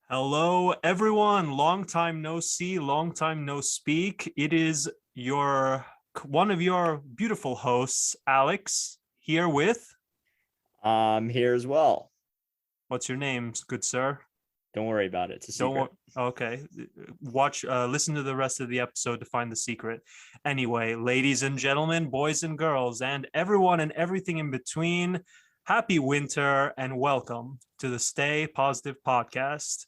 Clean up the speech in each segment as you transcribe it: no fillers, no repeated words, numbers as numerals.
Hello, everyone. Long time no see, long time no speak. It is one of your beautiful hosts, Alex, here with I'm here as well. what's your name, good sir? Don't worry about it. It's a Don't secret. okay. Listen to the rest of the episode to find the secret. Anyway, ladies and gentlemen, boys and girls, and everyone and everything in between, happy winter and welcome to the Stay Positive Podcast,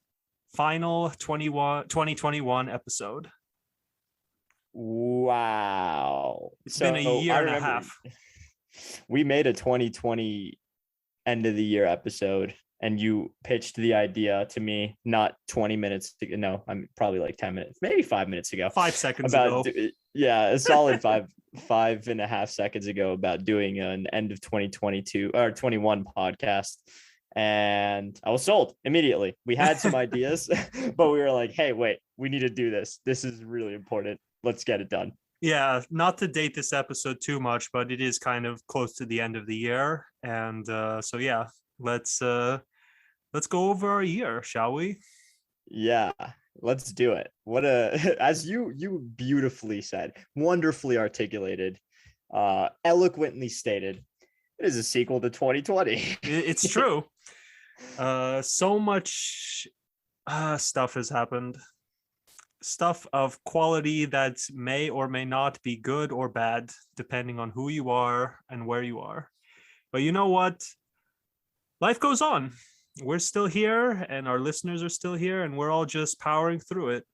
final 2021 episode. Wow. It's been a So year I and a remember half. we made a 2020 end of the year episode and you pitched the idea to me not 20 minutes ago. No, I'm probably like 10 minutes, maybe 5 minutes ago. 5 seconds About ago. yeah, a solid five and a half seconds ago about doing an end of 2022 or 21 podcast. And I was sold immediately. We had some ideas, but we were like, hey, wait, we need to do this. This is really important. Let's get it done. Yeah, not to date this episode too much, but it is kind of close to the end of the year. And so yeah, let's go over our year, shall we? Yeah, let's do it. What a as you beautifully said, wonderfully articulated, eloquently stated. It is a sequel to 2020. It's true. So much stuff has happened. Stuff of quality that may or may not be good or bad, depending on who you are and where you are. But you know what? Life goes on. We're still here, and our listeners are still here, and we're all just powering through it.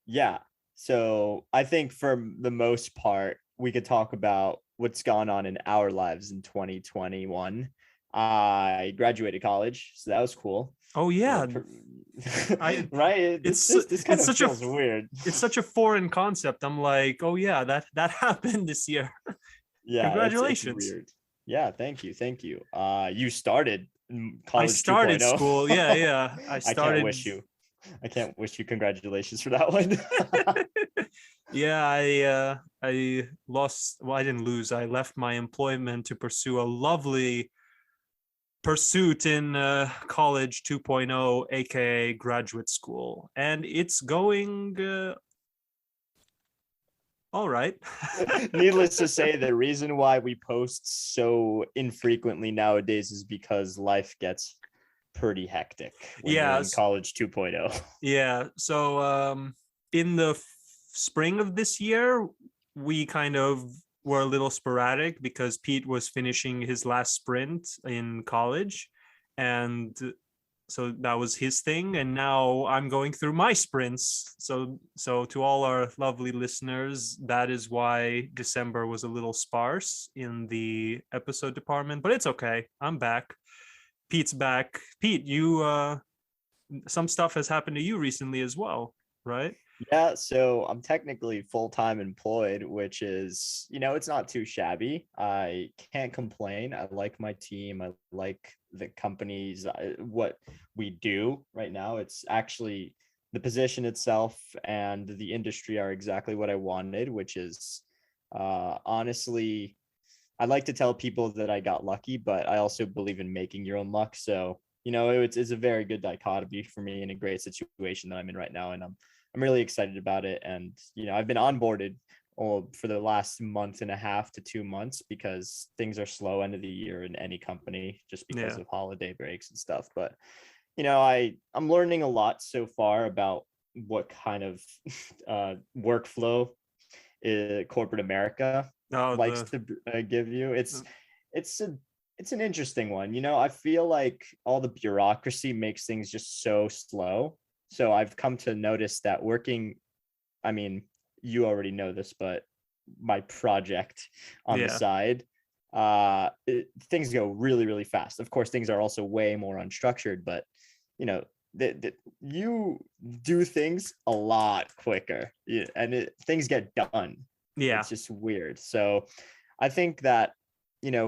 Yeah. So I think for the most part, we could talk about what's gone on in our lives in 2021. I graduated college, so that was cool. Oh yeah, I Right? This kind it's of such a feels weird. it's such a foreign concept. I'm like, oh yeah, that happened this year. Yeah, it's Congratulations. weird. Yeah, thank you. Thank you. You started I college started 2.0. school. Yeah. I I can't started. wish you. I can't wish you congratulations for that one. Yeah, I lost. Well, I didn't lose. I left my employment to pursue a lovely pursuit in college 2.0, aka graduate school, and it's going all right. Needless to say, the reason why we post so infrequently nowadays is because life gets pretty hectic when you're Yeah, in college 2.0. yeah. So in the spring of this year, we kind of were a little sporadic because Pete was finishing his last sprint in college, and so that was his thing. And now I'm going through my sprints. So to all our lovely listeners, that is why December was a little sparse in the episode department, but it's okay. I'm back. Pete's back. Pete, you some stuff has happened to you recently as well, right? Yeah, so I'm technically full-time employed, which is, it's not too shabby. I can't complain. I like my team. I like the companies, what we do right now. It's actually the position itself and the industry are exactly what I wanted, which is honestly, I like to tell people that I got lucky, but I also believe in making your own luck. So, it's a very good dichotomy for me and a great situation that I'm in right now. And I'm really excited about it. And, I've been onboarded for the last month and a half to 2 months because things are slow end of the year in any company just because Yeah. of holiday breaks and stuff. But, I'm learning a lot so far about what kind of workflow corporate America Oh, likes the to give you. It's an interesting one. I feel like all the bureaucracy makes things just so slow. So I've come to notice that working, I mean, you already know this, but my project on the yeah. side, things go really, really fast. Of course, things are also way more unstructured, but you do things a lot quicker, and things get done. Yeah. It's just weird. So I think that,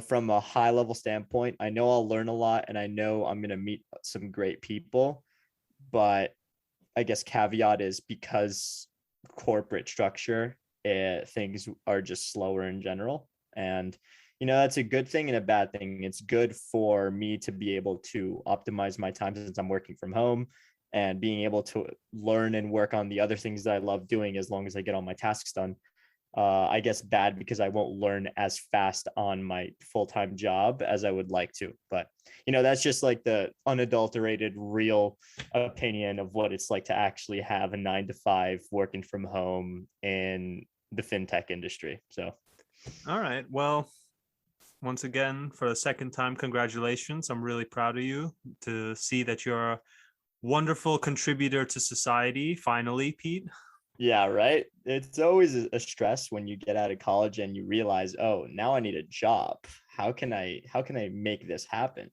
from a high level standpoint, I know I'll learn a lot and I know I'm going to meet some great people, but I guess caveat is because corporate structure, things are just slower in general. And, that's a good thing and a bad thing. It's good for me to be able to optimize my time since I'm working from home and being able to learn and work on the other things that I love doing as long as I get all my tasks done. I guess bad because I won't learn as fast on my full-time job as I would like to. But, that's just like the unadulterated, real opinion of what it's like to actually have a 9 to 5 working from home in the fintech industry. So, all right. Well, once again, for the second time, congratulations. I'm really proud of you to see that you're a wonderful contributor to society. Finally, Pete. yeah, right. It's always a stress when you get out of college and you realize, oh, now I need a job. How can I make this happen?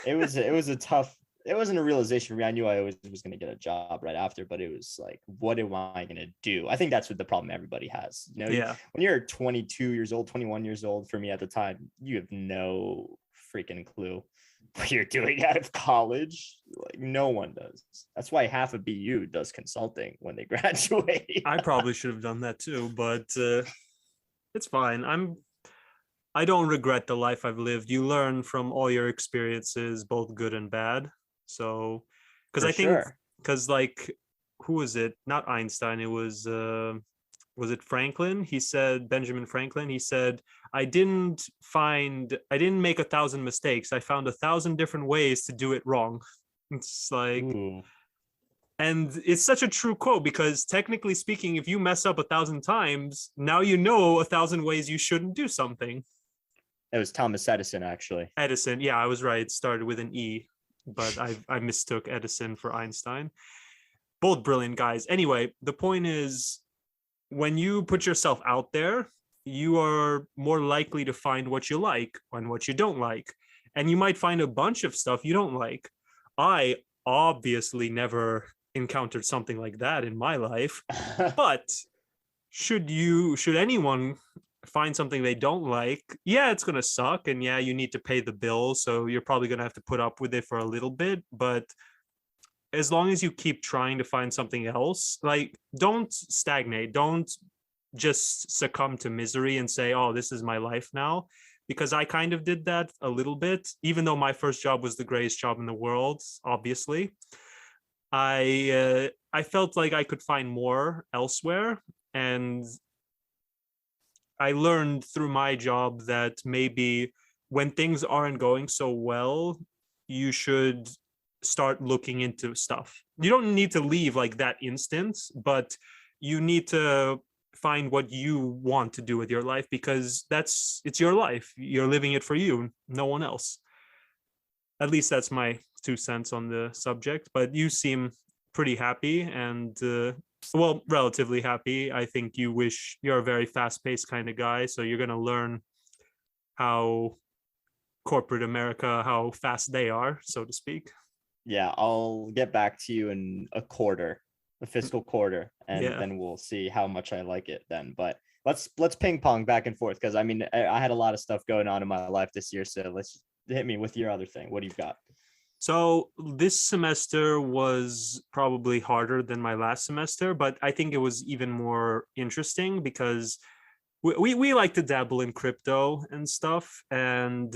It was a tough. It wasn't a realization for me. I knew I always was going to get a job right after, but it was like, what am I going to do? I think that's what the problem everybody has. Yeah. When you're 22 years old, 21 years old, for me at the time, you have no freaking clue what you're doing out of college. Like, no one does. That's why half of BU does consulting when they graduate. I probably should have done that too, but it's fine. I don't regret the life I've lived. You learn from all your experiences, both good and bad. So, because I think, because like, who was it? Not Einstein. It was it Franklin? He said, Benjamin Franklin. He said, I didn't make 1,000 mistakes. I found 1,000 different ways to do it wrong. It's like, Ooh. and it's such a true quote, because technically speaking, if you mess up 1,000 times, now you know 1,000 ways you shouldn't do something. It was Thomas Edison, actually. Edison. Yeah, I was right. It started with an E, but I mistook Edison for Einstein. Both brilliant guys. Anyway, the point is, when you put yourself out there, you are more likely to find what you like and what you don't like. And you might find a bunch of stuff you don't like. I obviously never encountered something like that in my life. But should anyone find something they don't like, yeah, it's gonna suck, and yeah, you need to pay the bill, so you're probably gonna have to put up with it for a little bit. But as long as you keep trying to find something else, like, don't stagnate, don't just succumb to misery and say, oh, this is my life now, because I kind of did that a little bit. Even though my first job was the greatest job in the world, obviously, I felt like I could find more elsewhere. And I learned through my job that maybe when things aren't going so well, you should start looking into stuff. You don't need to leave like that instant, but you need to find what you want to do with your life, because it's your life. You're living it for you, no one else. At least that's my 2 cents on the subject. But you seem pretty happy, and well, relatively happy. I think you're a very fast-paced kind of guy, so you're going to learn how corporate America, how fast they are, so to speak. Yeah, I'll get back to you in a fiscal quarter, and Yeah. then we'll see how much I like it then. But let's ping pong back and forth, because I mean, I had a lot of stuff going on in my life this year, so let's hit me with your other thing. What do you got? So this semester was probably harder than my last semester, but I think it was even more interesting because we like to dabble in crypto and stuff. And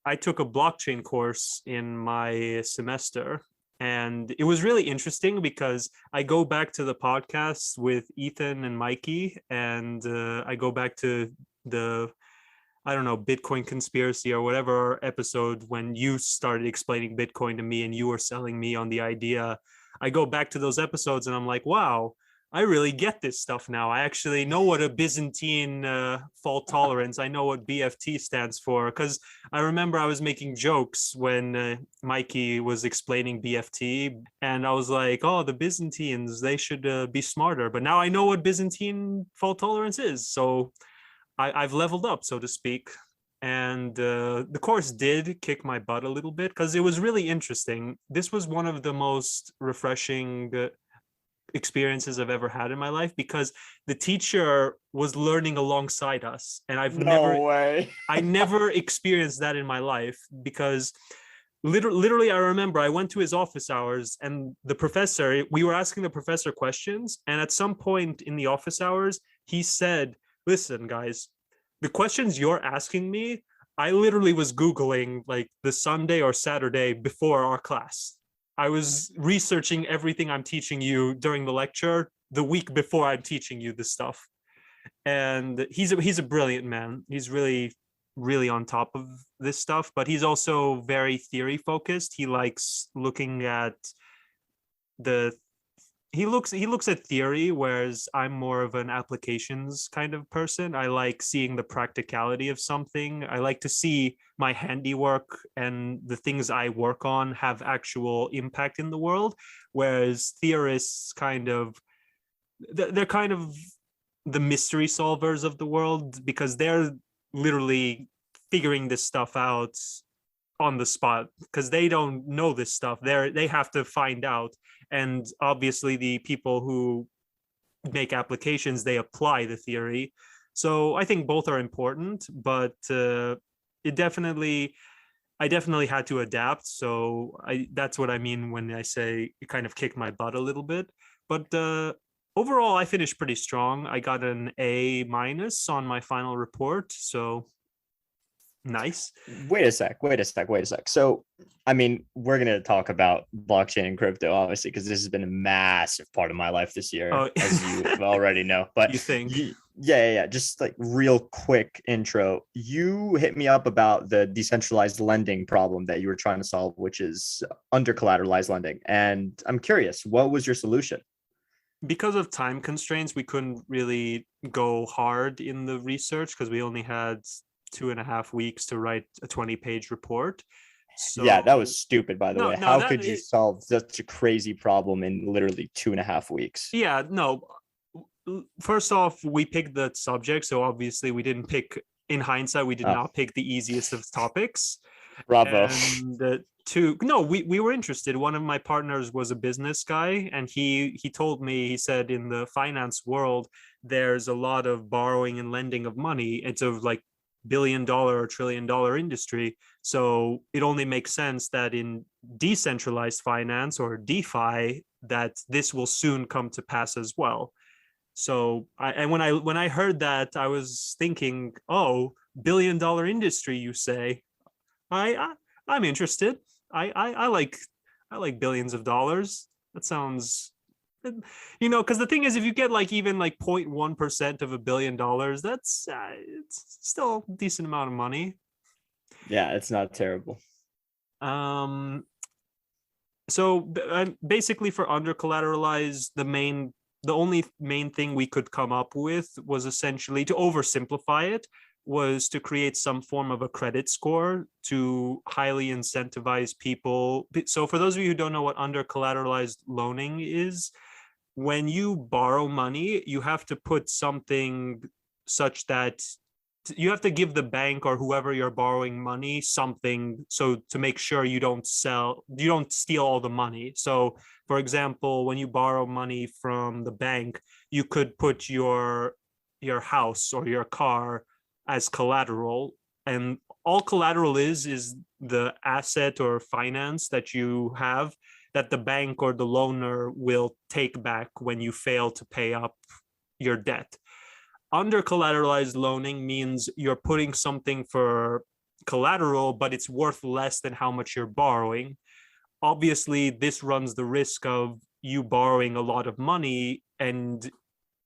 I took a blockchain course in my semester. And it was really interesting because I go back to the podcast with Ethan and Mikey, and I go back to the, I don't know, Bitcoin conspiracy or whatever episode when you started explaining Bitcoin to me and you were selling me on the idea. I go back to those episodes and I'm like, wow, I really get this stuff now. I actually know what a Byzantine fault tolerance, I know what BFT stands for, because I remember I was making jokes when Mikey was explaining BFT, and I was like, oh, the Byzantines, they should be smarter. But now I know what Byzantine fault tolerance is. So I've leveled up, so to speak. And the course did kick my butt a little bit because it was really interesting. This was one of the most refreshing experiences I've ever had in my life, because the teacher was learning alongside us. And I never experienced that in my life, because literally I remember I went to his office hours, and we were asking the professor questions. And at some point in the office hours, he said, listen, guys, the questions you're asking me, I literally was Googling like the Sunday or Saturday before our class. I was researching everything I'm teaching you during the lecture the week before I'm teaching you this stuff. And he's a brilliant man. He's really on top of this stuff, but he's also very theory focused. He likes looking at the he looks at theory, whereas I'm more of an applications kind of person. I like seeing the practicality of something. I like to see my handiwork and the things I work on have actual impact in the world, whereas theorists kind of they're kind of the mystery solvers of the world, because they're literally figuring this stuff out on the spot, because they don't know this stuff. They have to find out. And obviously the people who make applications, they apply the theory. So I think both are important, but it definitely I definitely had to adapt. So that's what I mean when I say it kind of kicked my butt a little bit. But overall, I finished pretty strong. I got an A minus on my final report. So nice. Wait a sec. So, I mean, we're going to talk about blockchain and crypto, obviously, because this has been a massive part of my life this year, Oh, as you already know. But you think? yeah. Just like real quick intro. You hit me up about the decentralized lending problem that you were trying to solve, which is under collateralized lending. And I'm curious, what was your solution? Because of time constraints, we couldn't really go hard in the research because we only had 2.5 weeks to write a 20-page report. Yeah, that So was stupid, by the no, way. no, How could you solve such a crazy problem in literally 2.5 weeks? yeah, no. First off, we picked the subject, so obviously we didn't pick. In hindsight, we did Oh, not pick the easiest of topics. bravo. And two, no, we were interested. One of my partners was a business guy, and he told me, he said, in the finance world there's a lot of borrowing and lending of money. It's a like billion-dollar or trillion-dollar industry, so it only makes sense that in decentralized finance or DeFi that this will soon come to pass as well. So when I heard that, I was thinking, oh, billion-dollar industry, you say? I'm interested. I like billions of dollars. That sounds, because the thing is, if you get like even like 0.1% of $1 billion, that's it's still a decent amount of money. Yeah, it's not terrible. Um, so basically, for under collateralized, the only main thing we could come up with was essentially, to oversimplify it, was to create some form of a credit score to highly incentivize people. So for those of you who don't know what under collateralized loaning is, when you borrow money, you have to put something such that you have to give the bank or whoever you're borrowing money something, so to make sure you don't steal all the money. So for example, when you borrow money from the bank, you could put your house or your car as collateral, and all collateral is the asset or finance that you have that the bank or the loaner will take back when you fail to pay up your debt. Under collateralized loaning means you're putting something for collateral, but it's worth less than how much you're borrowing. Obviously, this runs the risk of you borrowing a lot of money, and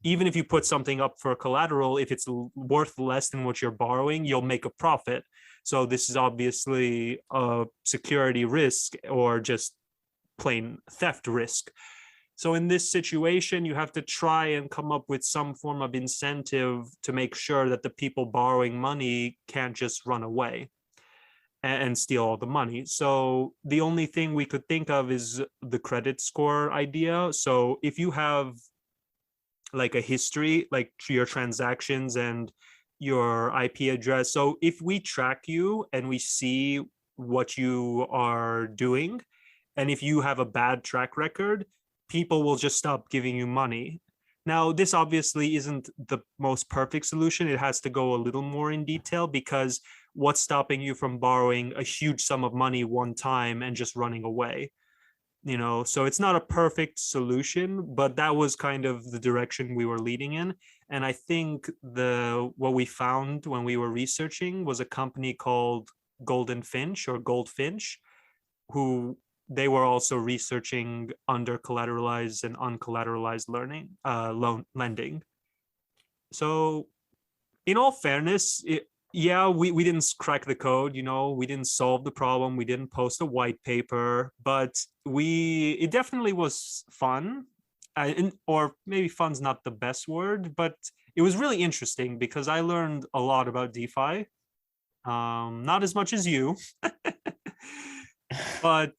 even if you put something up for collateral, if it's worth less than what you're borrowing, you'll make a profit. So this is obviously a security risk or just plain theft risk. So in this situation, you have to try and come up with some form of incentive to make sure that the people borrowing money can't just run away and steal all the money. So the only thing we could think of is the credit score idea. So if you have like a history, like your transactions and your IP address. So if we track you and we see what you are doing, and if you have a bad track record, people will just stop giving you money. Now, this obviously isn't the most perfect solution. It has to go a little more in detail, because what's stopping you from borrowing a huge sum of money one time and just running away? So it's not a perfect solution, but that was kind of the direction we were leading in. And I think what we found when we were researching was a company called Golden Finch or Goldfinch, who they were also researching under collateralized and uncollateralized lending. So in all fairness, yeah, we didn't crack the code, we didn't solve the problem, we didn't post a white paper, but it definitely was fun. Or maybe fun's not the best word, but it was really interesting because I learned a lot about DeFi. Not as much as you, but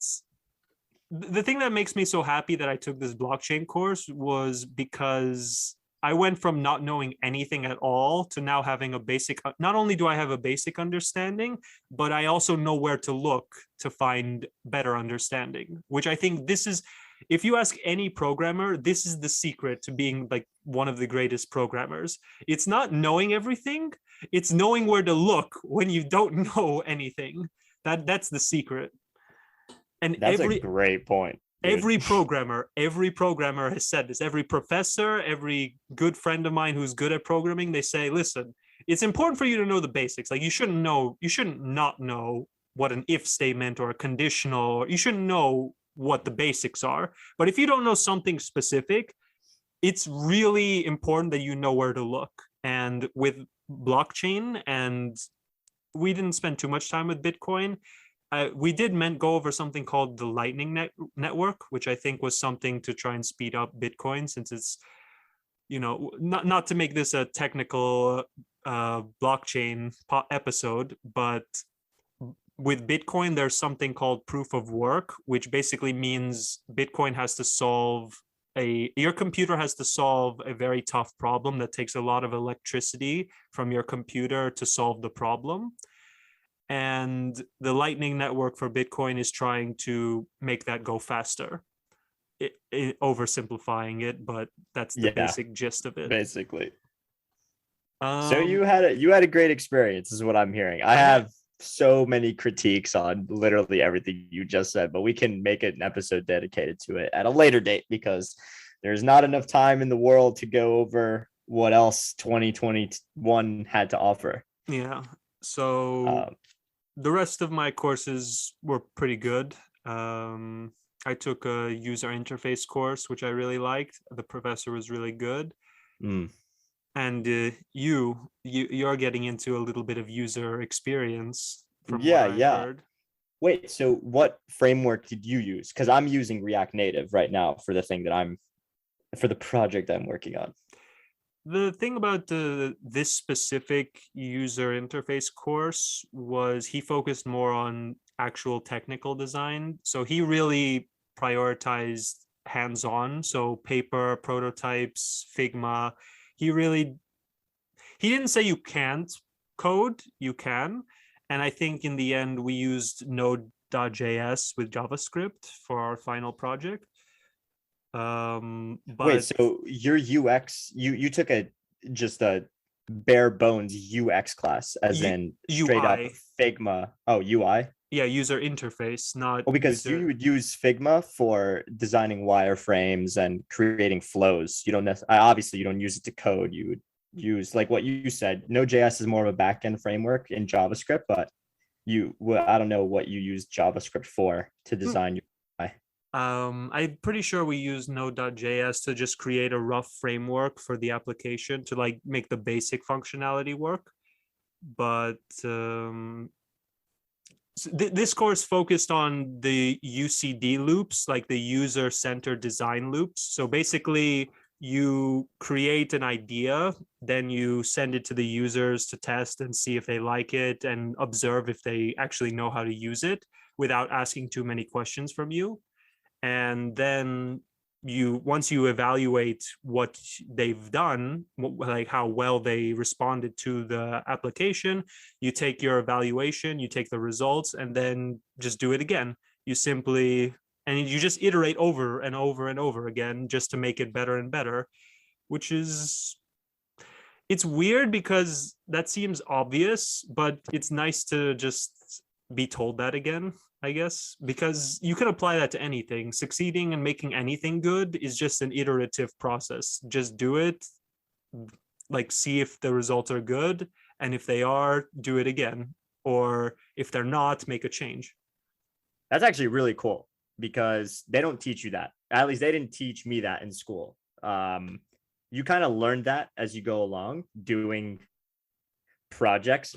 the thing that makes me so happy that I took this blockchain course was because I went from not knowing anything at all to now having a basic, not only do I have a basic understanding, but I also know where to look to find better understanding, which I think this is, if you ask any programmer, this is the secret to being like one of the greatest programmers. It's not knowing everything, it's knowing where to look when you don't know anything. That's the secret. And That's a great point. Dude. Every programmer has said this. Every professor, every good friend of mine who's good at programming, they say, listen, it's important for you to know the basics. Like you shouldn't not know what an if statement or a conditional, you shouldn't know what the basics are. But if you don't know something specific, it's really important that you know where to look. And with blockchain, and we didn't spend too much time with Bitcoin, we did go over something called the Lightning Network, which I think was something to try and speed up Bitcoin, since it's, not to make this a technical blockchain episode, but with Bitcoin, there's something called proof of work, which basically means Bitcoin has to solve your computer has to solve a very tough problem that takes a lot of electricity from your computer to solve the problem. And the Lightning Network for Bitcoin is trying to make that go faster. Oversimplifying it, but that's the basic gist of it. Basically. So you had a great experience, is what I'm hearing. I have so many critiques on literally everything you just said, but we can make an episode dedicated to it at a later date because there's not enough time in the world to go over what else 2021 had to offer. Yeah. So the rest of my courses were pretty good. I took a user interface course, which I really liked. The professor was really good. And you're getting into a little bit of user experience from what I heard. Wait, so what framework did you use? Because I'm using React Native right now for the project I'm working on. The thing about this specific user interface course was he focused more on actual technical design. So he really prioritized hands-on. So paper, prototypes, Figma. He didn't say you can't code, you can. And I think in the end, we used Node.js with JavaScript for our final project. But wait, so your UX, you took just a bare bones UX class, as in straight up Figma. Oh, UI. Yeah, user interface, not. Oh, because you would use Figma for designing wireframes and creating flows. You don't obviously you don't use it to code. You would use, like what you said, Node.js is more of a backend framework in JavaScript, but I don't know what you use JavaScript for to design your UI. I'm pretty sure we use Node.js to just create a rough framework for the application to like make the basic functionality work. But this course focused on the UCD loops, like the user-centered design loops. So basically, you create an idea, then you send it to the users to test and see if they like it and observe if they actually know how to use it without asking too many questions from you. And then once you evaluate what they've done, like how well they responded to the application, you take your evaluation, you take the results, and then just do it again. You just iterate over and over and over again just to make it better and better, it's weird because that seems obvious, but it's nice to just be told that again, I guess, because you can apply that to anything. Succeeding and making anything good is just an iterative process. Just do it, like see if the results are good, and if they are, do it again, or if they're not, make a change. That's actually really cool. because they don't teach you that. At least they didn't teach me that in school. You kind of learn that as you go along doing projects.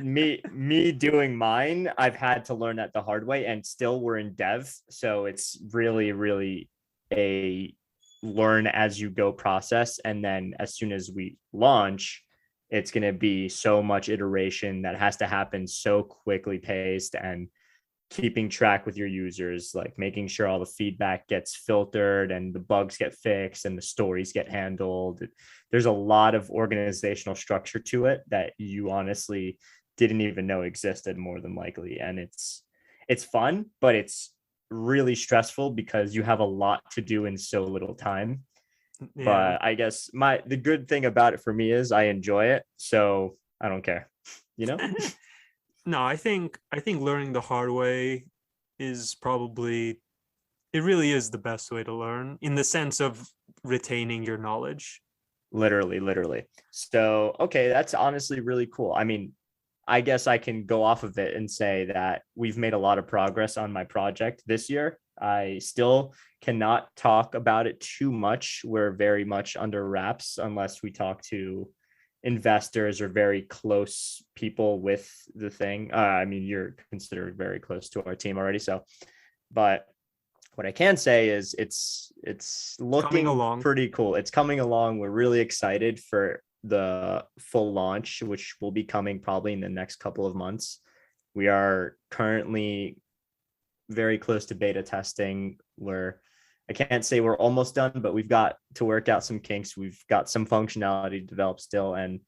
me doing mine, I've had to learn that the hard way, and still we're in dev, so it's really a learn as you go process. And then as soon as we launch, it's going to be so much iteration that has to happen so quickly paced, and keeping track with your users, like making sure all the feedback gets filtered and the bugs get fixed and the stories get handled. There's a lot of organizational structure to it that you honestly didn't even know existed, more than likely. And it's fun, but it's really stressful because you have a lot to do in so little time. Yeah. But I guess the good thing about it for me is I enjoy it, so I don't care, you know. No, I think learning the hard way is probably, it really is the best way to learn, in the sense of retaining your knowledge. Literally. So, okay, that's honestly really cool. I mean, I guess I can go off of it and say that we've made a lot of progress on my project this year. I still cannot talk about it too much. We're very much under wraps unless we talk to investors or very close people with the thing. I mean, you're considered very close to our team already. So, but what I can say is it's looking pretty cool. It's coming along. We're really excited for the full launch, which will be coming probably in the next couple of months. We are currently very close to beta testing, where I can't say we're almost done, but we've got to work out some kinks. We've got some functionality to develop still, and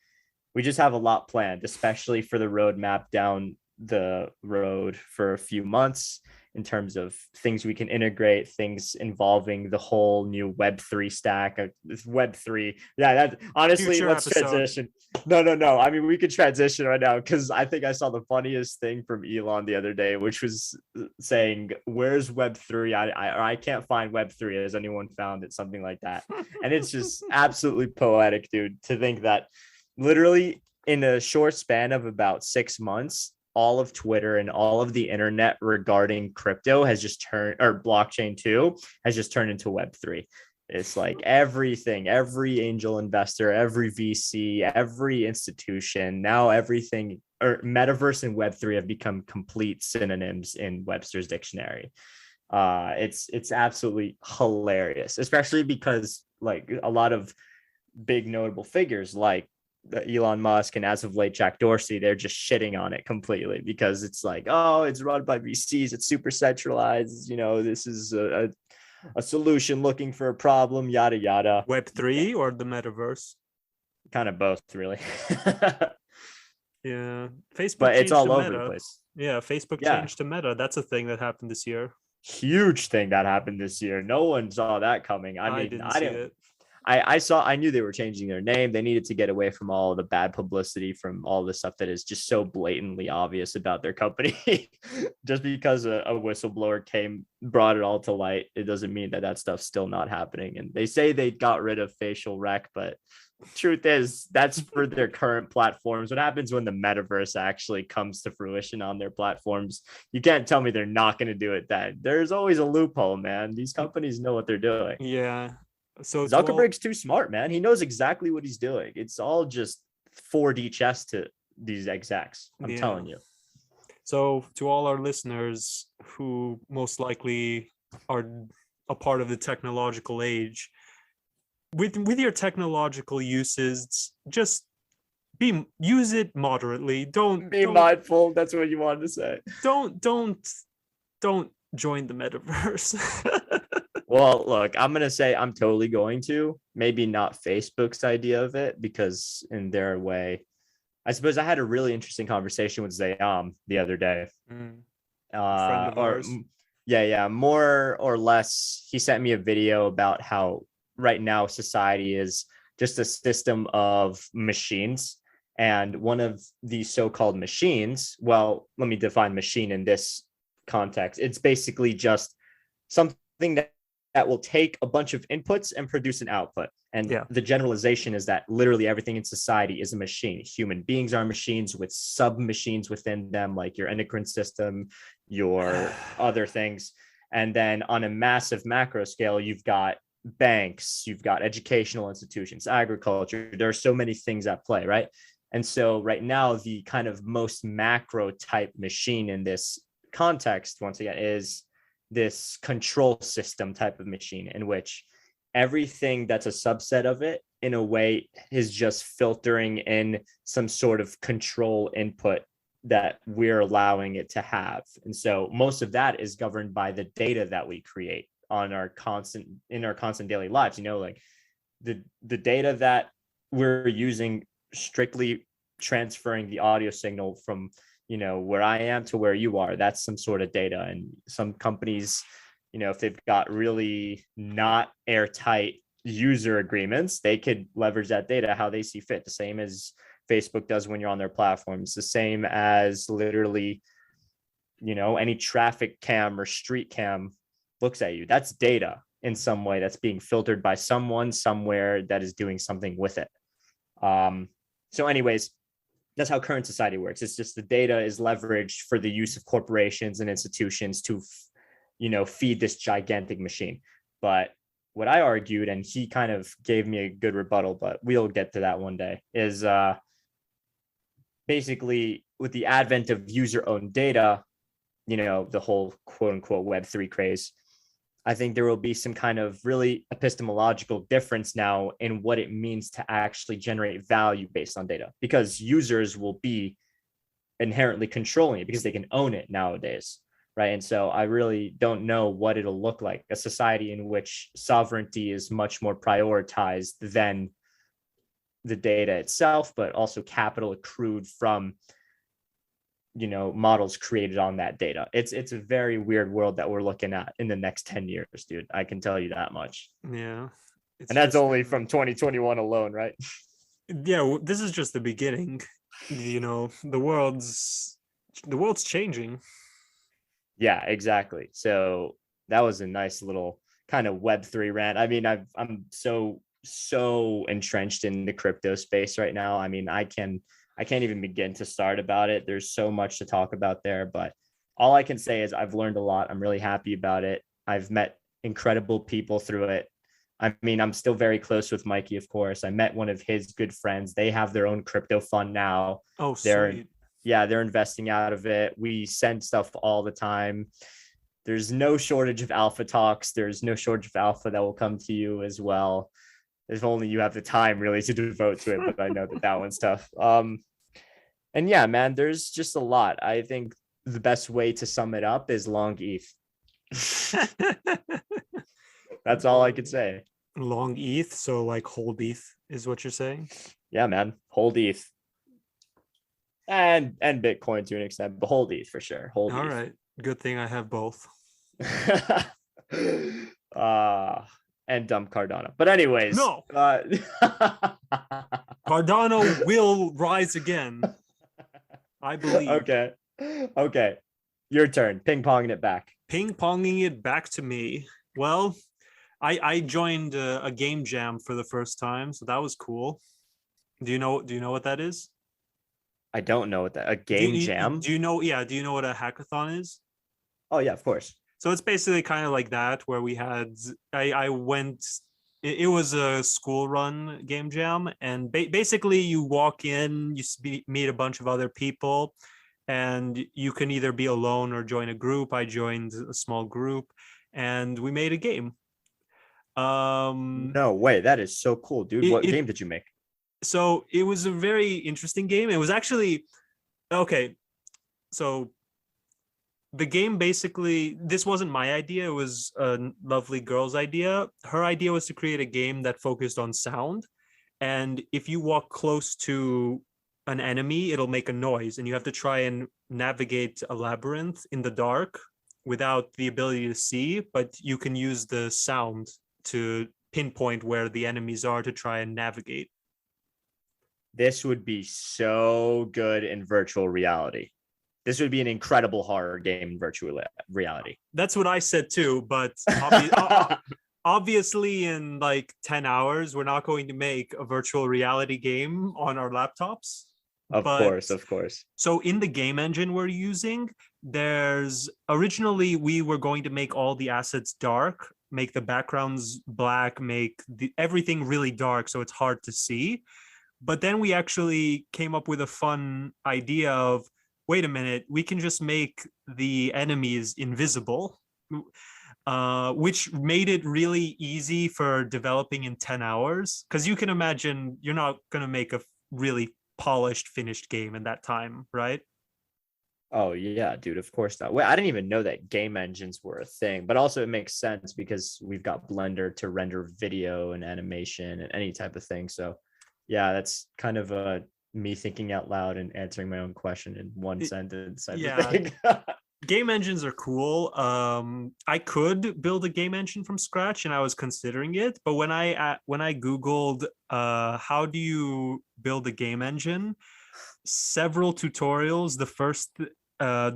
we just have a lot planned, especially for the roadmap down the road for a few months, in terms of things we can integrate, things involving the whole new Web3 stack. Web3. Yeah, that honestly, Future let's episode. transition. No. I mean, we could transition right now, because I think I saw the funniest thing from Elon the other day, which was saying, "Where's Web3? I can't find Web3. Has anyone found it?" Something like that. And it's just absolutely poetic, dude, to think that literally in a short span of about 6 months, all of Twitter and all of the internet regarding crypto has just turned, or blockchain too, has just turned into Web3. It's like everything, every angel investor, every VC, every institution, now everything, or metaverse and Web3 have become complete synonyms in Webster's dictionary. It's absolutely hilarious, especially because like a lot of big notable figures like Elon Musk and as of late Jack Dorsey, they're just shitting on it completely, because it's like, oh, it's run by VCs, it's super centralized, this is a solution looking for a problem, yada yada. Web3 or the metaverse? Kind of both, really. Yeah, Facebook, but it's all over Meta. the place. Yeah, Facebook changed to Meta. That's a thing that happened this year. Huge thing that happened this year. No one saw that coming. I didn't see it. I knew they were changing their name. They needed to get away from all the bad publicity, from all the stuff that is just so blatantly obvious about their company. Just because a whistleblower brought it all to light, it doesn't mean that stuff's still not happening. And they say they got rid of facial rec, but truth is that's for their current platforms. What happens when the metaverse actually comes to fruition on their platforms? You can't tell me they're not going to do it then. There's always a loophole, man. These companies know what they're doing. Yeah. So Zuckerberg's too smart, man. He knows exactly what he's doing. It's all just 4D chess to these execs. I'm telling you. So to all our listeners who most likely are a part of the technological age, with your technological uses, just use it moderately. Don't be mindful. That's what you wanted to say. Don't join the metaverse. Well, look, I'm going to say I'm totally going to. Maybe not Facebook's idea of it, because in their way, I suppose I had a really interesting conversation with Zayam the other day. Friend of ours. Yeah. More or less, he sent me a video about how right now society is just a system of machines. And one of these so-called machines, well, let me define machine in this context. It's basically just something that will take a bunch of inputs and produce an output. And the generalization is that literally everything in society is a machine. Human beings are machines with sub-machines within them, like your endocrine system, your other things. And then on a massive macro scale, you've got banks, you've got educational institutions, agriculture. There are so many things at play, right? And so right now, the kind of most macro type machine in this context, once again, is this control system type of machine in which everything that's a subset of it in a way is just filtering in some sort of control input that we're allowing it to have. And so most of that is governed by the data that we create on our constant daily lives. Like the data that we're using, strictly transferring the audio signal from where I am to where you are, that's some sort of data. And some companies, if they've got really not airtight user agreements, they could leverage that data how they see fit, the same as Facebook does when you're on their platform. It's the same as literally, any traffic cam or street cam looks at you. That's data in some way that's being filtered by someone somewhere that is doing something with it. So anyways, that's how current society works. It's just the data is leveraged for the use of corporations and institutions to, feed this gigantic machine. But what I argued, and he kind of gave me a good rebuttal, but we'll get to that one day, is basically with the advent of user-owned data, the whole quote-unquote Web3 craze, I think there will be some kind of really epistemological difference now in what it means to actually generate value based on data, because users will be inherently controlling it because they can own it nowadays, right? And so I really don't know what it'll look like, a society in which sovereignty is much more prioritized than the data itself, but also capital accrued from models created on that data. It's a very weird world that we're looking at in the next 10 years, dude. I can tell you that much. Yeah. And that's only from 2021 alone, right? Yeah, this is just the beginning. The world's changing. Yeah, exactly. So that was a nice little kind of Web3 rant. I mean, I'm so entrenched in the crypto space right now. I mean, I can't even begin to start about it. There's so much to talk about there, but all I can say is I've learned a lot. I'm really happy about it. I've met incredible people through it. I mean, I'm still very close with Mikey, of course. I met one of his good friends. They have their own crypto fund now. Oh, sweet. They're investing out of it. We send stuff all the time. There's no shortage of alpha talks. There's no shortage of alpha that will come to you as well. If only you have the time really to devote to it, but I know that one's tough. And yeah, man, there's just a lot. I think the best way to sum it up is long ETH. That's all I could say. Long ETH, so like hold ETH is what you're saying? Yeah, man, hold ETH. And Bitcoin to an extent, but hold ETH for sure. Hold ETH. All right. Good thing I have both. And dump Cardano. But anyways. No. Cardano will rise again. I believe. Okay. Your turn. Ping-ponging it back. Ping-ponging it back to me. Well, I joined a game jam for the first time, so that was cool. Do you know what that is? I don't know what that a game jam. Do you know what a hackathon is? Oh yeah, of course. So it's basically kind of like that, where we had I went. It was a school run game jam, and basically you walk in, you meet a bunch of other people, and you can either be alone or join a group. I joined a small group, and we made a game. No way, that is so cool, dude. What game did you make? So it was a very interesting game. It was actually okay. So the game basically, this wasn't my idea. It was a lovely girl's idea. Her idea was to create a game that focused on sound. And if you walk close to an enemy, it'll make a noise. And you have to try and navigate a labyrinth in the dark without the ability to see. But you can use the sound to pinpoint where the enemies are to try and navigate. This would be so good in virtual reality. This would be an incredible horror game in virtual reality. That's what I said too, but obviously in like 10 hours, we're not going to make a virtual reality game on our laptops. Of But course, of course. so in the game engine we're using, there's originally we were going to make all the assets dark, make the backgrounds black, make everything really dark so it's hard to see. But then we actually came up with a fun idea of, wait a minute, we can just make the enemies invisible, which made it really easy for developing in 10 hours. Because you can imagine you're not going to make a really polished, finished game in that time, right? Oh yeah, dude, of course not. Wait, I didn't even know that game engines were a thing, but also it makes sense because we've got Blender to render video and animation and any type of thing. So yeah, that's kind of me thinking out loud and answering my own question in one sentence type of Yeah, thing. game engines are cool. I could build a game engine from scratch, and I was considering it. But when I googled how do you build a game engine, several tutorials. The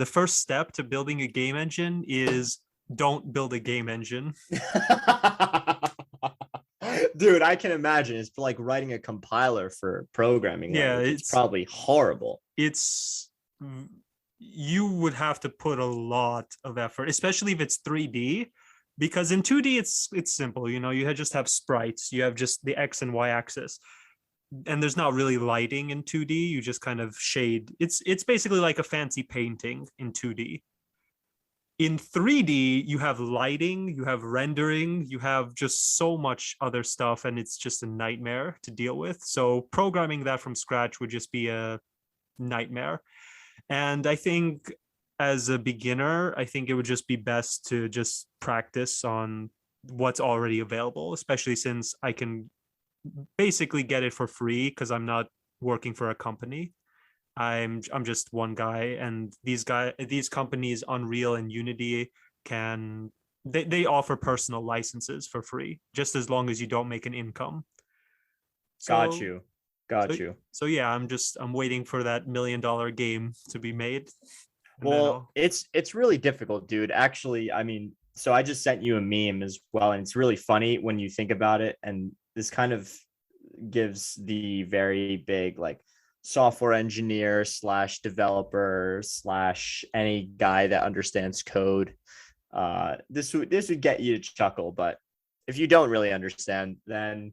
first step to building a game engine is don't build a game engine. Dude, I can imagine it's like writing a compiler for programming Yeah, language. It's probably horrible. it's you would have to put a lot of effort, especially if it's 3D, because in 2D it's simple. You just have sprites, you have just the X and Y axis, and there's not really lighting in 2D. You just kind of shade. It's basically like a fancy painting in 2D. In 3D, you have lighting, you have rendering, you have just so much other stuff, and it's just a nightmare to deal with. So programming that from scratch would just be a nightmare. And I think as a beginner, I think it would just be best to just practice on what's already available, especially since I can basically get it for free because I'm not working for a company. I'm just one guy, and these companies, Unreal and Unity, they offer personal licenses for free, just as long as you don't make an income. Got So you. so, Got you. so yeah, I'm waiting for that $1 million game to be made. And then Well, it's really difficult, dude. Actually, I mean, so I just sent you a meme as well, and it's really funny when you think about it. And this kind of gives the very big like software engineer slash developer slash any guy that understands code. This would get you to chuckle, but if you don't really understand, then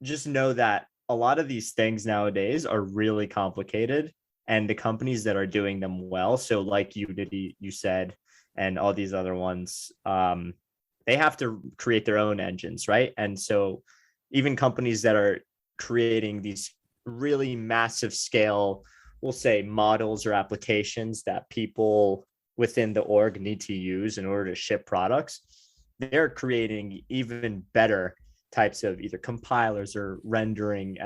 just know that a lot of these things nowadays are really complicated, and the companies that are doing them well, so like Unity, you said, and all these other ones, they have to create their own engines, right? And so even companies that are creating these really massive scale, we'll say, models or applications that people within the org need to use in order to ship products, they're creating even better types of either compilers or rendering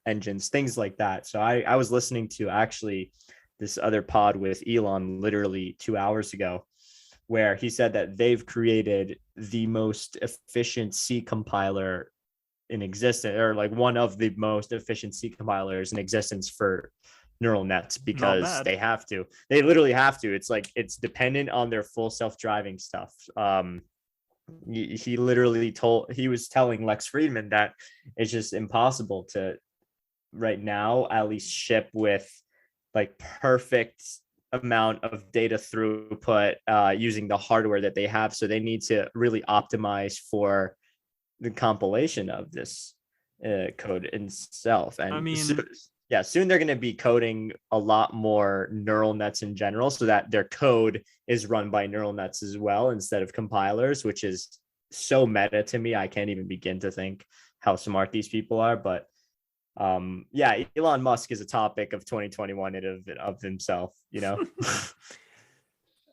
engines, things like that. So I was listening to actually this other pod with Elon literally 2 hours ago, where he said that they've created the most efficient C compiler in existence, or like one of the most efficient C compilers in existence for neural nets, because they literally have to. It's like it's dependent on their full self-driving stuff. He was telling Lex Friedman that it's just impossible to right now at least ship with like perfect amount of data throughput using the hardware that they have. So they need to really optimize for the compilation of this code itself. And I mean, soon they're going to be coding a lot more neural nets in general, so that their code is run by neural nets as well instead of compilers, which is so meta to me. I can't even begin to think how smart these people are. But yeah, Elon Musk is a topic of 2021 of himself, and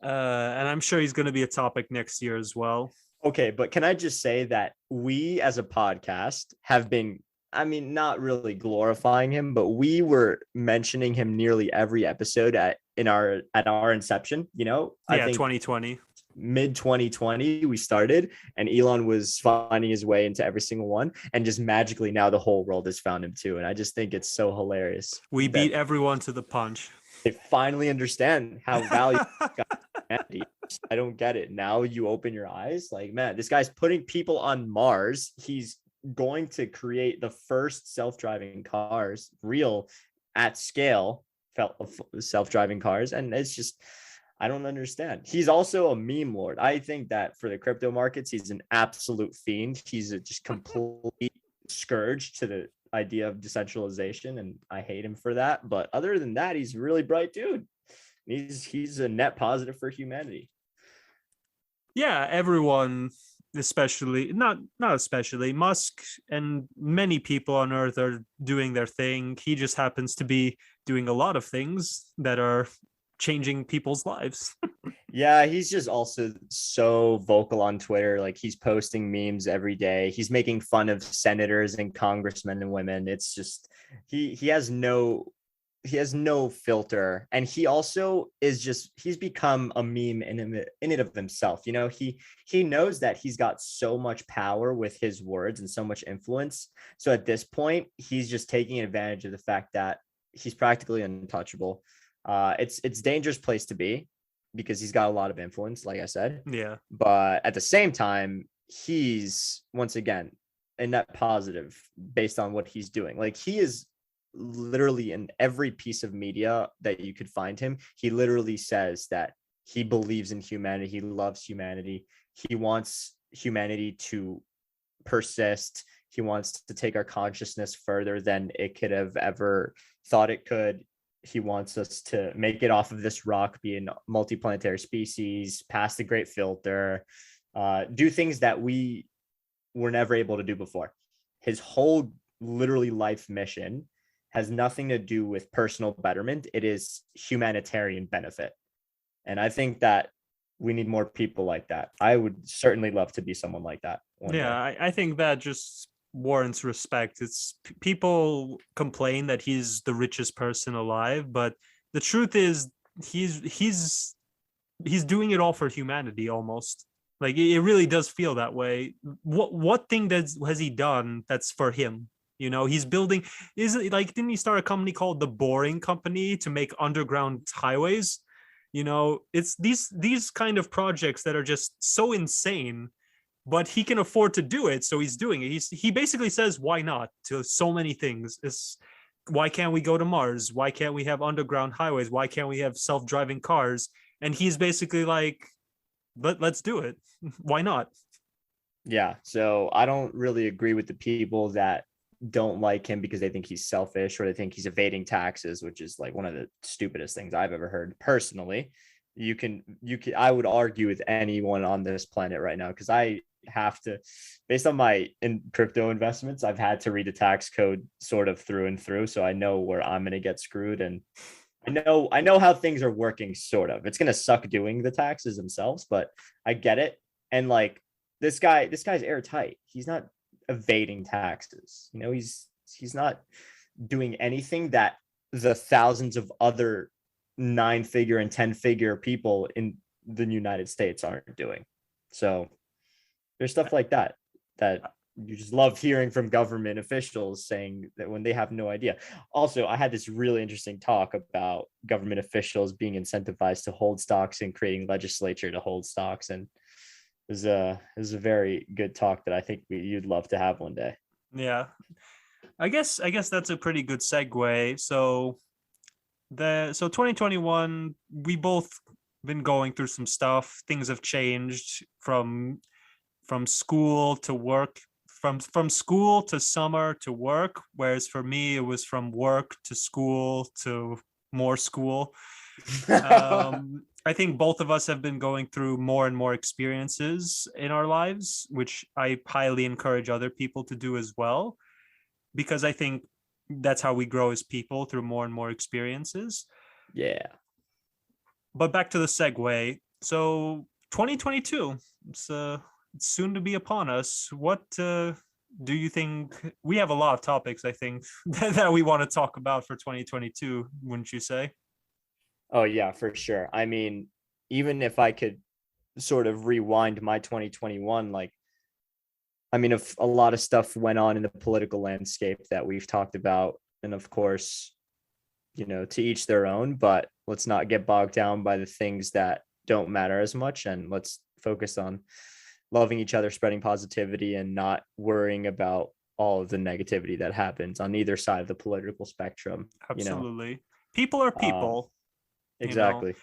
I'm sure he's going to be a topic next year as well. Okay, but can I just say that we as a podcast have been, I mean, not really glorifying him, but we were mentioning him nearly every episode at our inception, I think 2020. Mid 2020 we started, and Elon was finding his way into every single one, and just magically now the whole world has found him too. And I just think it's so hilarious. We beat everyone to the punch. They finally understand how valuable humanity is. I don't get it. Now you open your eyes, like, man, this guy's putting people on Mars. He's going to create the first self-driving cars, real at scale self-driving cars, and it's just, I don't understand. He's also a meme lord. I think that for the crypto markets, he's an absolute fiend. He's a just complete scourge to the idea of decentralization, and I hate him for that. But other than that, he's a really bright dude. He's a net positive for humanity. Yeah, everyone, especially not especially Musk and many people on Earth are doing their thing. He just happens to be doing a lot of things that are changing people's lives. Yeah, he's just also so vocal on Twitter. Like, he's posting memes every day. He's making fun of senators and congressmen and women. It's just, he has no filter, and he also is just, he's become a meme in it of himself. You know, he knows that he's got so much power with his words and so much influence. So at this point, he's just taking advantage of the fact that he's practically untouchable. It's a dangerous place to be because he's got a lot of influence, like I said. Yeah. But at the same time, he's once again a net positive based on what he's doing. Like, he is literally in every piece of media that you could find him. He literally says that he believes in humanity. He loves humanity. He wants humanity to persist. He wants to take our consciousness further than it could have ever thought it could. He wants us to make it off of this rock, be a multiplanetary species, pass the great filter, do things that we were never able to do before. His whole literally life mission has nothing to do with personal betterment. It is humanitarian benefit. And I think that we need more people like that. I would certainly love to be someone like that one day. I think that just warrants respect. It's people complain that he's the richest person alive, but the truth is he's doing it all for humanity almost. Like, it really does feel that way. What thing has he done that's for him? You know, he's building, didn't he start a company called the Boring Company to make underground highways? You know, it's these kind of projects that are just so insane, but he can afford to do it, so he's doing it. He basically says, why not, to so many things. Why can't we go to Mars? Why can't we have underground highways? Why can't we have self-driving cars? And he's basically like, let's do it. Why not? Yeah. So I don't really agree with the people that don't like him because they think he's selfish or they think he's evading taxes, which is like one of the stupidest things I've ever heard personally. I would argue with anyone on this planet right now, because I have to, based on my crypto investments, I've had to read the tax code sort of through and through. So I know where I'm going to get screwed. And I know how things are working, sort of. It's going to suck doing the taxes themselves, but I get it. And like, this guy's airtight. He's not evading taxes. You know, he's not doing anything that the thousands of other 9-figure and 10-figure people in the United States aren't doing. So there's stuff like that you just love hearing from government officials saying that when they have no idea. Also, I had this really interesting talk about government officials being incentivized to hold stocks and creating legislature to hold stocks, and it was a very good talk that I think you'd love to have one day. Yeah, I guess that's a pretty good segue. So 2021, we both been going through some stuff. Things have changed from school to work, from school to summer to work, whereas for me it was from work to school to more school. I think both of us have been going through more and more experiences in our lives, which I highly encourage other people to do as well, because I think that's how we grow as people, through more and more experiences. Yeah. But back to the segue. So 2022, it's soon to be upon us. What do you think? We have a lot of topics, I think, that we want to talk about for 2022, wouldn't you say? Oh yeah, for sure. I mean, even if I could sort of rewind my 2021, like, I mean, if a lot of stuff went on in the political landscape that we've talked about, and of course, you know, to each their own, but let's not get bogged down by the things that don't matter as much, and let's focus on loving each other, spreading positivity, and not worrying about all of the negativity that happens on either side of the political spectrum. Absolutely. People are people, you know. Exactly.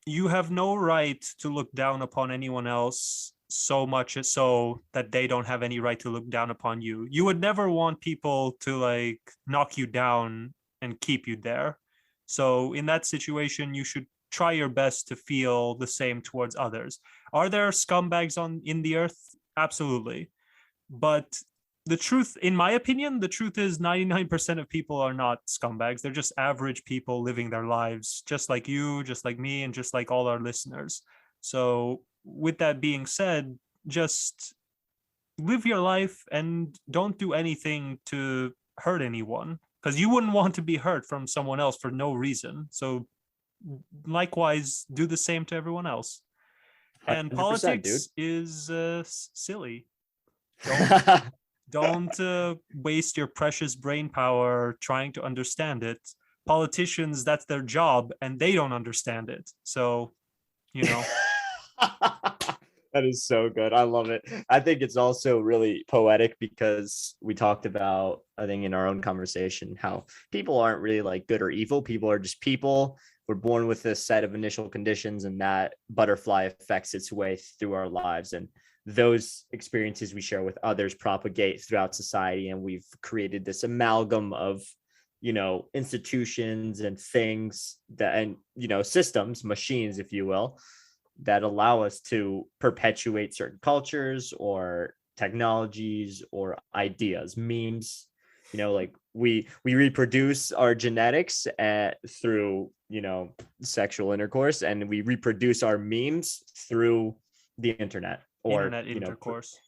You have no right to look down upon anyone else so much so that they don't have any right to look down upon you. You would never want people to like knock you down and keep you there. So in that situation, you should try your best to feel the same towards others. Are there scumbags on in the earth? Absolutely. But the truth, in my opinion, the truth is 99% of people are not scumbags. They're just average people living their lives, just like you, just like me, and just like all our listeners. So, with that being said, just live your life and don't do anything to hurt anyone because you wouldn't want to be hurt from someone else for no reason. So, likewise, do the same to everyone else. And 100%, dude. politics is silly. Don't waste your precious brain power trying to understand it. Politicians, that's their job, and they don't understand it. So, you know. That is so good. I love it. I think it's also really poetic because we talked about, I think in our own conversation, how people aren't really like good or evil. People are just people. We're born with a set of initial conditions, and that butterfly affects its way through our lives. And those experiences we share with others propagate throughout society. And we've created this amalgam of, institutions and things that, and, systems, machines, if you will, that allow us to perpetuate certain cultures or technologies or ideas, memes. Like we reproduce our genetics through sexual intercourse, and we reproduce our memes through the internet or internet intercourse.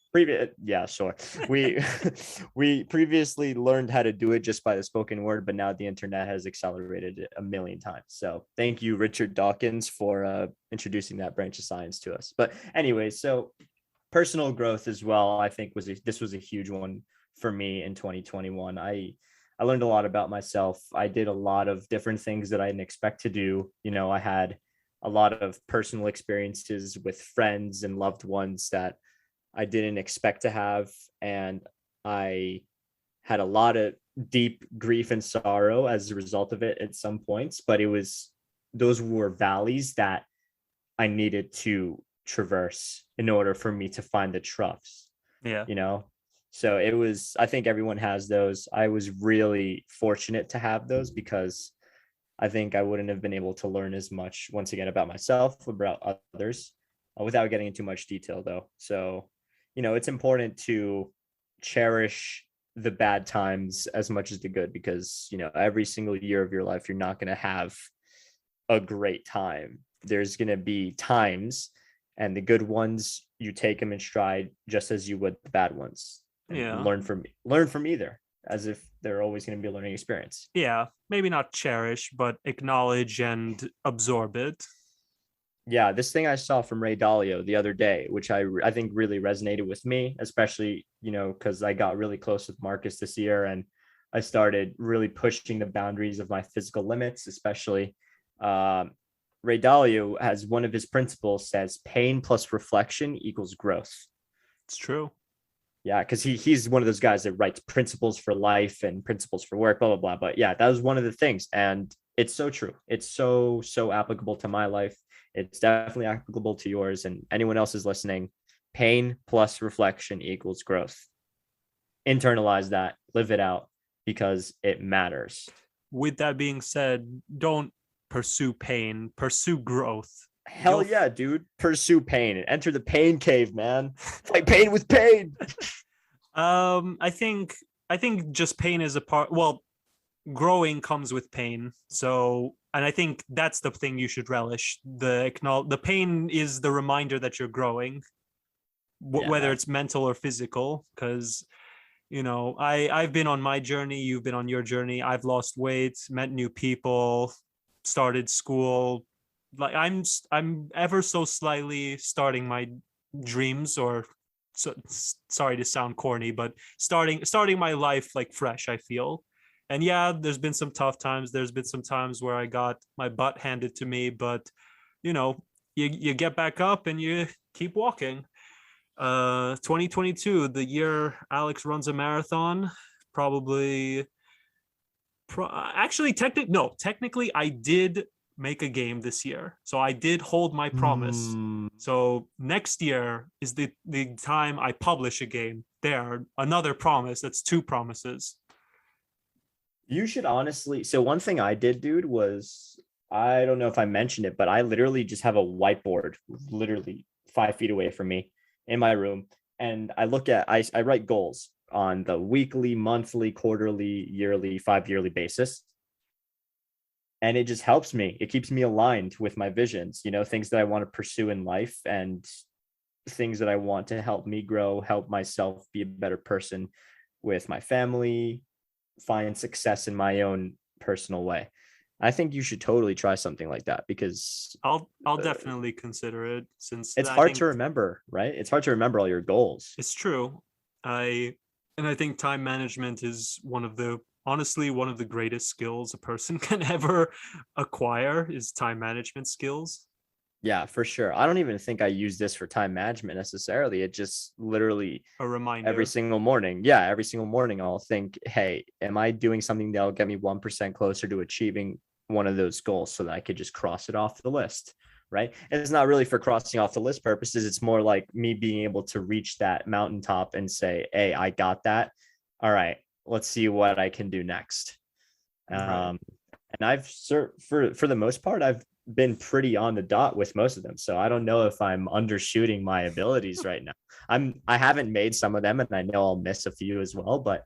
Yeah, sure. We previously learned how to do it just by the spoken word, but now the internet has accelerated it a million times. So thank you, Richard Dawkins, for introducing that branch of science to us. But anyway, so personal growth as well, I think this was a huge one for me in 2021. I learned a lot about myself. I did a lot of different things that I didn't expect to do. I had a lot of personal experiences with friends and loved ones that I didn't expect to have. And I had a lot of deep grief and sorrow as a result of it at some points, but those were valleys that I needed to traverse in order for me to find the troughs. Yeah. So I think everyone has those. I was really fortunate to have those because I think I wouldn't have been able to learn as much, once again, about myself, about others, without getting into much detail though. So, it's important to cherish the bad times as much as the good, because, every single year of your life, you're not going to have a great time. There's going to be times, and the good ones, you take them in stride just as you would the bad ones. And Yeah. learn from either, as if they're always going to be a learning experience. Yeah. Maybe not cherish, but acknowledge and absorb it. Yeah, this thing I saw from Ray Dalio the other day, which I think really resonated with me, especially, because I got really close with Marcus this year, and I started really pushing the boundaries of my physical limits, especially. Ray Dalio has one of his principles says pain plus reflection equals growth. It's true. Yeah, because he's one of those guys that writes principles for life and principles for work, blah, blah, blah. But yeah, that was one of the things. And it's so true. It's so applicable to my life. It's definitely applicable to yours and anyone else is listening. Pain plus reflection equals growth. Internalize that, live it out, because it matters. With that being said, don't pursue pain, pursue growth. Hell yeah, dude. Pursue pain and enter the pain cave, man. Fight pain with pain. I think just pain is a part. Well, growing comes with pain. So, and I think that's the thing you should relish. The pain is the reminder that you're growing, whether it's mental or physical. Because I've been on my journey. You've been on your journey. I've lost weight, met new people, started school. Like I'm ever so slightly starting my dreams, or sorry to sound corny, but starting my life like fresh, I feel. And yeah, there's been some tough times. There's been some times where I got my butt handed to me, but you get back up and you keep walking. 2022, the year Alex runs a marathon. Probably actually technically I did make a game this year, so I did hold my promise. Hmm. So next year is the time I publish a game. There, another promise. That's two promises. You should honestly. So one thing I did, dude, was I don't know if I mentioned it, but I literally just have a whiteboard literally 5 feet away from me in my room. And I write goals on the weekly, monthly, quarterly, yearly, 5 yearly basis. And it just helps me. It keeps me aligned with my visions, things that I want to pursue in life and things that I want to help me grow, help myself be a better person with my family, find success in my own personal way. I think you should totally try something like that because I'll uh, definitely consider it, since it's I hard think to remember, right? It's hard to remember all your goals. it's true. I and I think time management is honestly one of the greatest skills a person can ever acquire, is time management skills. Yeah, for sure. I don't even think I use this for time management necessarily. It just literally A every reminder. single morning. Yeah, every single morning I'll think, hey, am I doing something that'll get me 1% closer to achieving one of those goals so that I could just cross it off the list? Right. And it's not really for crossing off the list purposes. It's more like me being able to reach that mountaintop and say, hey, I got that. All right, let's see what I can do next. Right. Um, and for the most part, I've been pretty on the dot with most of them. So I don't know if I'm undershooting my abilities right now. I haven't made some of them, and I know I'll miss a few as well, but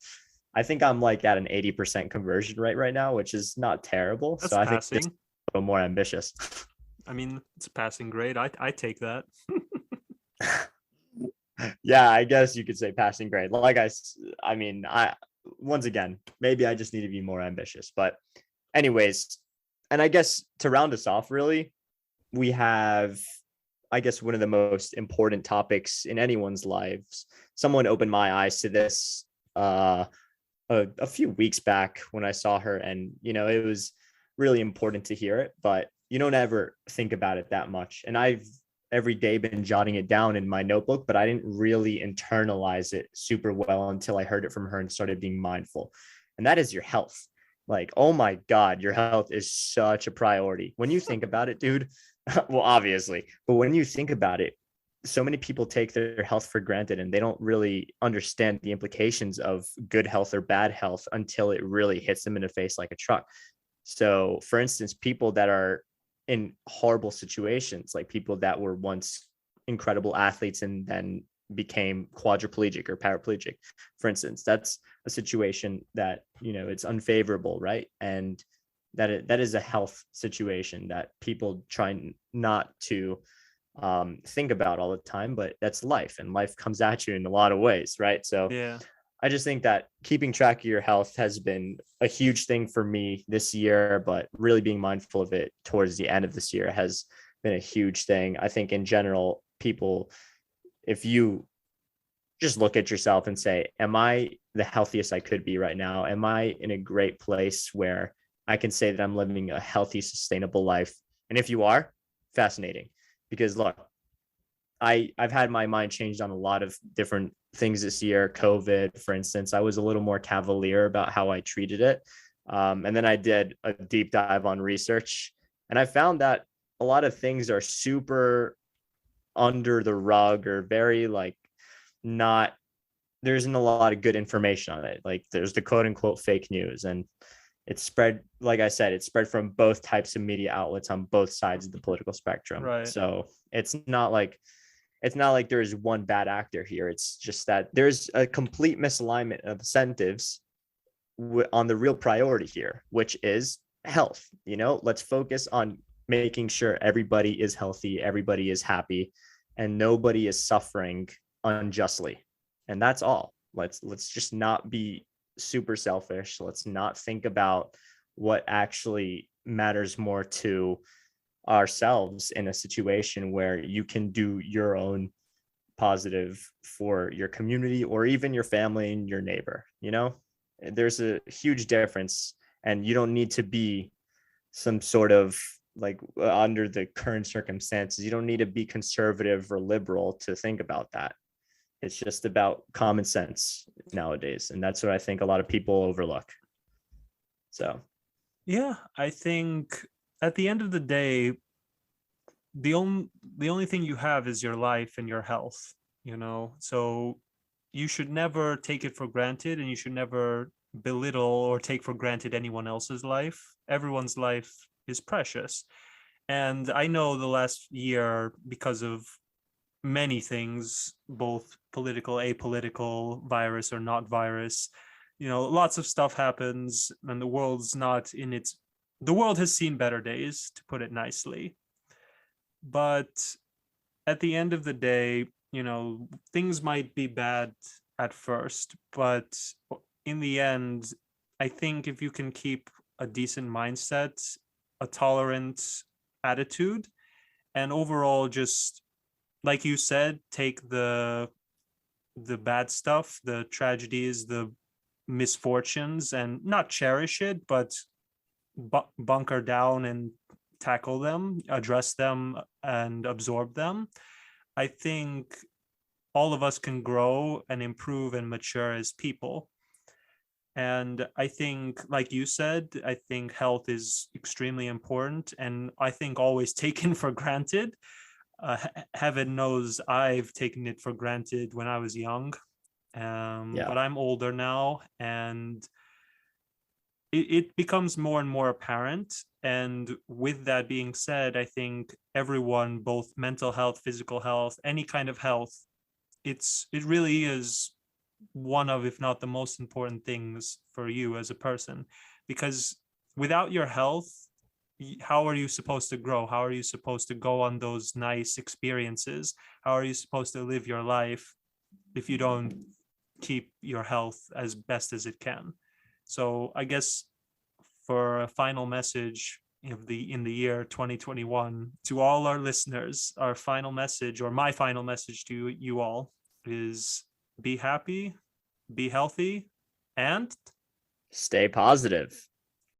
I think I'm like at an 80% conversion rate right now, which is not terrible. That's So I think just passing. a little more ambitious. I mean, it's a passing grade. I take that. Yeah, I guess you could say passing grade. I mean, I once again, maybe I just need to be more ambitious. But anyways, and I guess to round us off, really, we have, I guess, one of the most important topics in anyone's lives. Someone opened my eyes to this a few weeks back when I saw her, and it was really important to hear it, but you don't ever think about it that much. And I've every day been jotting it down in my notebook, but I didn't really internalize it super well until I heard it from her and started being mindful. And that is your health. Like, oh my God, your health is such a priority. When you think about it, dude, well, obviously, but when you think about it, so many people take their health for granted and they don't really understand the implications of good health or bad health until it really hits them in the face like a truck. So, for instance, people that are in horrible situations, like people that were once incredible athletes and then became quadriplegic or paraplegic, for instance, that's a situation that, it's unfavorable, right? And that is a health situation that people try not to think about all the time, but that's life, and life comes at you in a lot of ways, right? So Yeah. I just think that keeping track of your health has been a huge thing for me this year, but really being mindful of it towards the end of this year has been a huge thing. I think in general, people, if you just look at yourself and say, am I the healthiest I could be right now? Am I in a great place where I can say that I'm living a healthy, sustainable life? And if you are, fascinating. Because look, I've had my mind changed on a lot of different things this year. COVID, for instance, I was a little more cavalier about how I treated it. And then I did a deep dive on research, and I found that a lot of things are super under the rug or very like not, there isn't a lot of good information on it. Like there's the quote unquote fake news, and it's spread, like I said, it's spread from both types of media outlets on both sides of the political spectrum. Right. So it's not like there's one bad actor here. It's just that there's a complete misalignment of incentives on the real priority here, which is health. Let's focus on making sure everybody is healthy, everybody is happy, and nobody is suffering unjustly. And that's all. Let's just not be super selfish. Let's not think about what actually matters more to ourselves in a situation where you can do your own positive for your community or even your family and your neighbor. There's a huge difference, and you don't need to be some sort of like under the current circumstances, you don't need to be conservative or liberal to think about that. It's just about common sense nowadays. And that's what I think a lot of people overlook. So, Yeah, I think at the end of the day, the only thing you have is your life and your health, you know. So you should never take it for granted, and you should never belittle or take for granted anyone else's life. Everyone's life is precious. And I know the last year, because of many things, both political, apolitical, virus or not virus, you know, lots of stuff happens, and the world's not in its, the world has seen better days, to put it nicely. But at the end of the day, you know, things might be bad at first, but in the end, I think if you can keep a decent mindset, a tolerant attitude, and overall just, like you said, take the bad stuff, the tragedies, the misfortunes, and not cherish it, but bunker down and tackle them, address them, and absorb them. I think all of us can grow and improve and mature as people. And I think, like you said, I think health is extremely important, and I think always taken for granted. Heaven knows I've taken it for granted when I was young. yeah. But I'm older now, and it becomes more and more apparent. And with that being said, I think everyone, both mental health, physical health, any kind of health, it really is one of, if not the most important things for you as a person. Because without your health, how are you supposed to grow? How are you supposed to go on those nice experiences? How are you supposed to live your life if you don't keep your health as best as it can? So I guess for a final message of the in the year 2021 to all our listeners, our final message, or my final message to you all, is be happy, be healthy, and Stay positive.